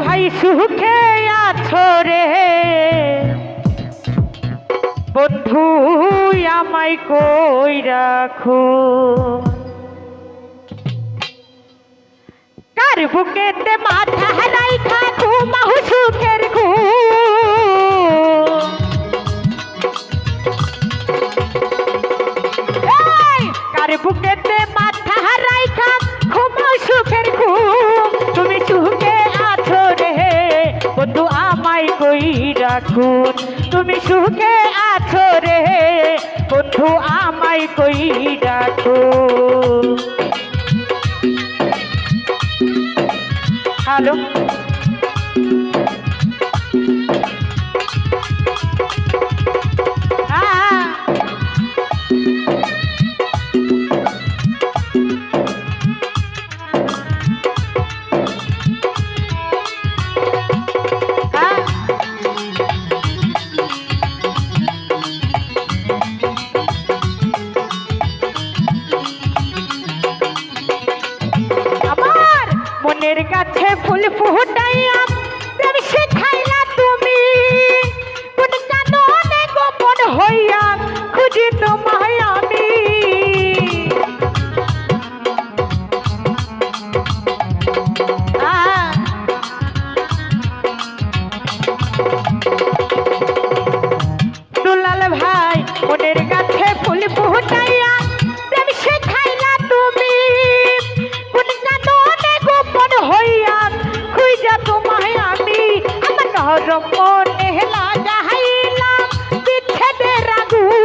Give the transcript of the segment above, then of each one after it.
ভাই সুখে আছো রে বন্ধু আমায় কই রাখো কার বুকেতে মাথা রাইখা ঘুমাও সুখের ঘুম কার বুকেতে মাথা রাইখা ঘুমাও সুখের ঘুম তুমি সুখে আছো রে বন্ধু আমায় কই রাখো তুমি সুখে আছো রে বন্ধু আমায় কই রাখো হ্যালো মনের কাছে ফুল ফুটাইয়া প্রেম শিখাইলা তুমি কোন কাননে গোপন হইয়া খুঁজি তোমায় আমি দুলাল ভাই মনের কাছে ফুল ফুটাইয়া প্রেম শিখাইলা তুমি কোন কাননে গোপন হইয়া খুঁজা তোমায় আমি আমার নরম মনে লাগাইলাম বিচ্ছেদের আগুন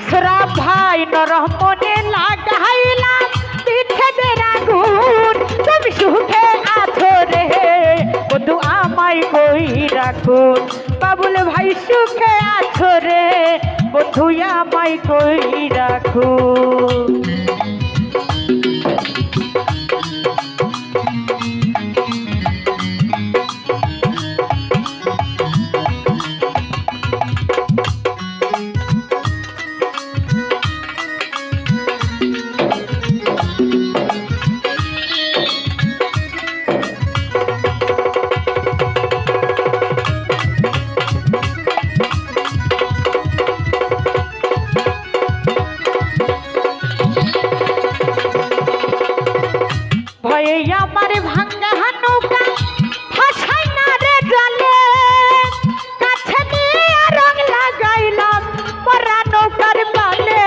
সরাব ভাই নরম মনে লাগাইলাম বিচ্ছেদের আগুন তুমি সুখে আছো রে বন্ধু আমায় কই রাখো বাবুল ভাই সুখে আছো রে বন্ধু আমায় কই রাখো ভয়ে আমার ভাঙ্গা নৌকা ভাসাই না রে জলে কাছে নিয়ে রং লাগাইলাম মরা নৌকার পালে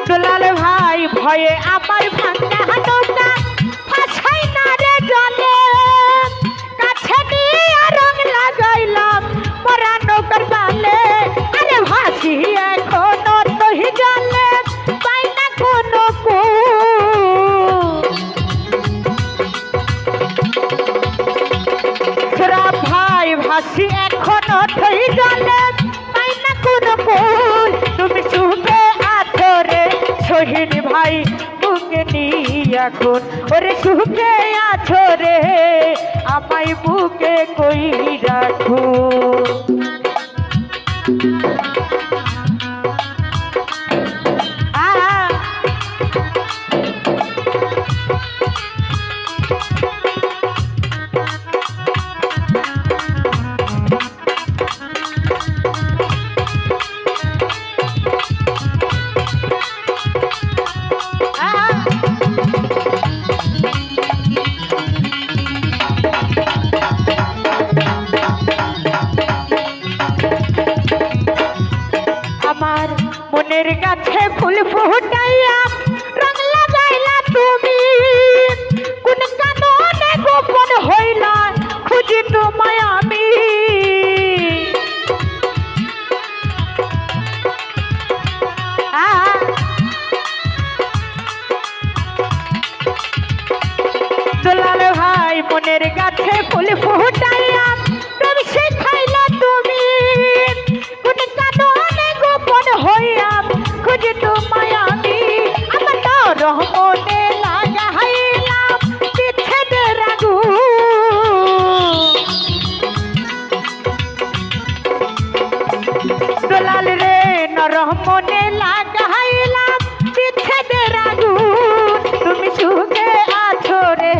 দুলাল ভাই ভয়ে আমার ভাঙ্গা নৌকা ভাসাই না রে জলে কাছে নিয়ে রং লাগাইলাম মরা নৌকার পালে আরে ভাসি এখনো তহি জলে পাই না কোনো সরাব ভাই ভাসি এখনো তহি জলে পাই না কোনো কুল তুমি সুখে আছো রে সোহিনী ভাই বুকে নিয়ে এখন ওরে সুখে আছো রে আমায় বুকে কই রাখো আমার মনের কাছে ফুল ফুটাইয়া রং লাগাইলা তুমি কোন কাননে গোপন হইলা খুঁজি তোমায় আমি দুলাল ভাই মনের কাছে ফুল ফুটাইয়া প্রেম শিখাইলা তুমি কোন কাননে গোপন হইয়া খুঁজি তোমায় আমি আমার রহমনে লাগাইলাম বিচ্ছেদের আগুন মনে লাগাইলাম বিচ্ছেদের আগুন তুমি সুখে আছো রে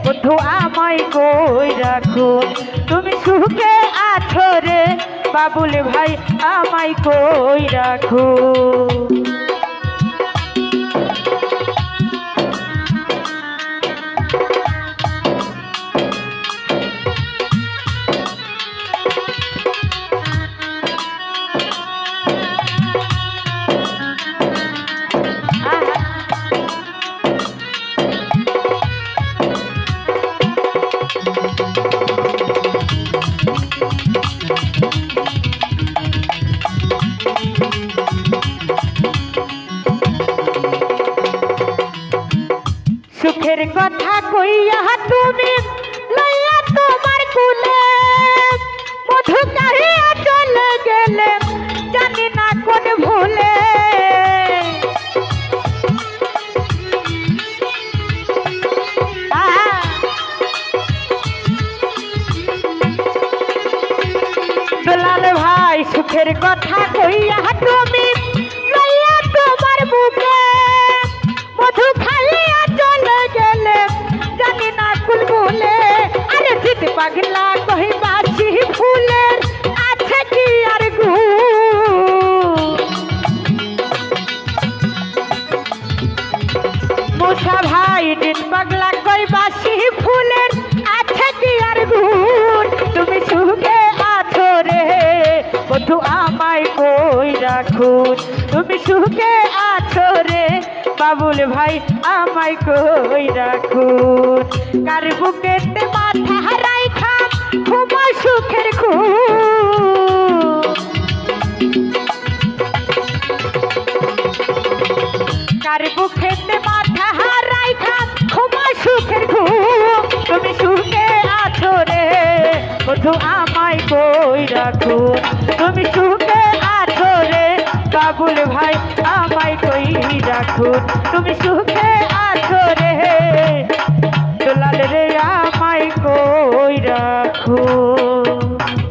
বন্ধু আমায় কই রাখুন তুমি সুখে আছো রে বাবুল ভাই আমায় কই রাখুন সুখের কথা কইয়া তুমি লইয়া তোমার কুলে মধু কাহিয়া চলে গেলে জানি না কোন ভুলে দুলাল ভাই সুখের কথা কইয়া তুমি লইয়া তোমার বুকে মধু খাইয়া চলে গেলে জানি না কুল ভুলে আরে জিত পাগলা কই বাসি ফুলের আছে কি আর গু মুসা ভাই জিত পাগলা কই বাসি ফুলের আছে কি আর গুণ তুমি সুখে আছো রে বন্ধু আমায় কই রাখুন তুমি সুখে আছো রে বাবুল ভাই আমায় কই রাখুন কার বুকেতে মাথা রাইখা ঘুমা সুখের ঘুম কার বুকেতে মাথা রাইখা ঘুমা সুখের ঘুম তুমি সুখে আছো রে বন্ধু আমায় কই রাখুন তুমি সুখে আছো রে বাবুল ভাই আমায় কই রাখুন তুমি সুখে আছো